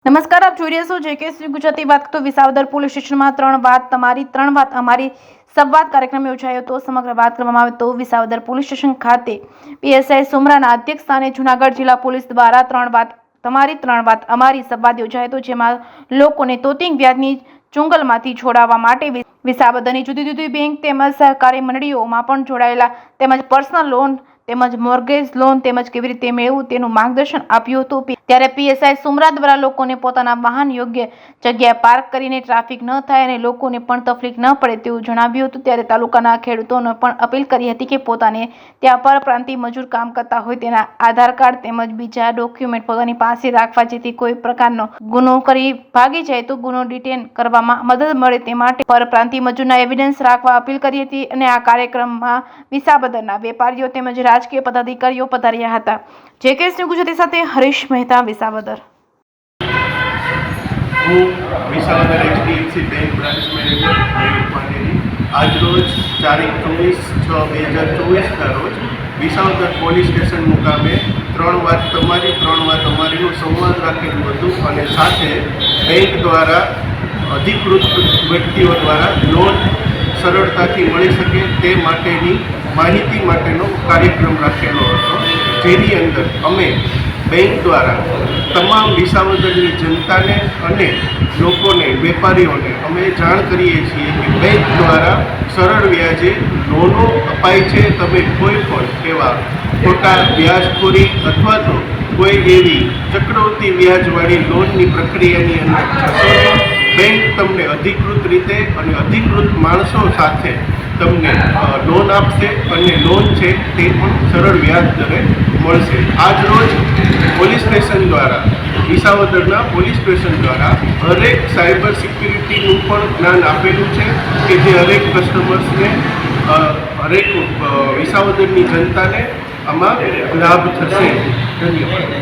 નમસ્કાર, આપ જોઈ રહ્યા છો જેકેએસવી ગુજરાતી વાત તો વિસાવદર પોલીસ સ્ટેશનમાં 3 વાત તમારી 3 વાત અમારી સંવાદ કાર્યક્રમ યોજાયો હતો। સમગ્ર વાત કરવામાં આવે તો વિસાવદર પોલીસ સ્ટેશન ખાતે પીએસઆઈ સુમરાના અધ્યક્ષ સ્થાને જૂનાગઢ જિલ્લા પોલીસ દ્વારા 3 વાત તમારી 3 વાત અમારી સંવાદ યોજાયો હતો, જેમાં લોકોને તોતિંગ વ્યાજની ચુંગલમાંથી છોડાવવા માટે વિસાવદરની જુદી જુદી બેંક તેમજ સહકારી મંડળીઓમાં પણ જોડાયેલા તેમજ પર્સનલ લોન તેમજ મોર્ગેજ લોન તેમજ કેવી રીતે મેળવવું તેનું માર્ગદર્શન આપ્યું હતું। ત્યારે પીએસઆઈ સુમરા દ્વારા લોકોને પોતાના વાહન યોગ્ય જગ્યાએ પાર્ક કરીને ટ્રાફિક ન થાય અને લોકોને પણ તકલીફ ન પડે તેવું જણાવ્યું હતું। ત્યારે તાલુકાના ખેડૂતોને પણ અપીલ કરી હતી કે પોતાને ત્યાં પરપ્રાંતીય મજૂર કામ કરતા હોય તેના આધાર કાર્ડ તેમજ બીજા ડોક્યુમેન્ટ પોતાની પાસે રાખવા, જેથી કોઈ પ્રકારનો ગુનો કરી ભાગી જાય તો ગુનો ડિટેન કરવામાં મદદ મળે તે માટે પરપ્રાંતીય મજૂરના એવિડન્સ રાખવા અપીલ કરી હતી। અને આ કાર્યક્રમમાં વિસાવદરના વેપારીઓ તેમજ રાજકીય પદાધિકારીઓ પધાર્યા હતા। જેકેએસવી ગુજરાતી સાથે હરીશ મહેતા, વિસાવદર। હું Visavadar HDFC bank branch manager Mayur પાંડેની આજરોજ તારીખ 24/6/2024ના રોજ વિસાવદર પોલીસ સ્ટેશન મુકામે 3 વાત તમારી 3 વાત અમારીનો સંવાદ રાખેલું હતું અને સાથે બેંક દ્વારા અધિકૃત વ્યક્તિઓ દ્વારા લોન સરળતાથી મળી શકે તે માટેની માહિતી માટેનો કાર્યક્રમ રાખેલો હતો, જેની અંદર અમે બેંક દ્વારા તમામ વિસાવદરની જનતાને અને લોકોને, વેપારીઓને અમે જાણ કરીએ છીએ કે બેંક દ્વારા સરળ વ્યાજે લોનો અપાય છે। તમે કોઈ પણ એવા ખોટા વ્યાજખોરી અથવા તો કોઈ એવી ચક્રવૃત્તિ વ્યાજવાળી લોનની પ્રક્રિયાની અંદર જશો, બેંક તમને અધિકૃત રીતે અને અધિકૃત માણસો સાથે તમને લોન આપશે અને લોન છે તે પણ સરળ વ્યાજ દરે મળશે। આજ રોજ પોલીસ સ્ટેશન દ્વારા, વિસાવદરના પોલીસ સ્ટેશન દ્વારા હરેક સાયબર સિક્યુરિટીનું પણ જ્ઞાન આપેલું છે કે જે હરેક કસ્ટમર્સને, હરેક વિસાવદરની જનતાને આમાં લાભ થશે। ધન્યવાદ।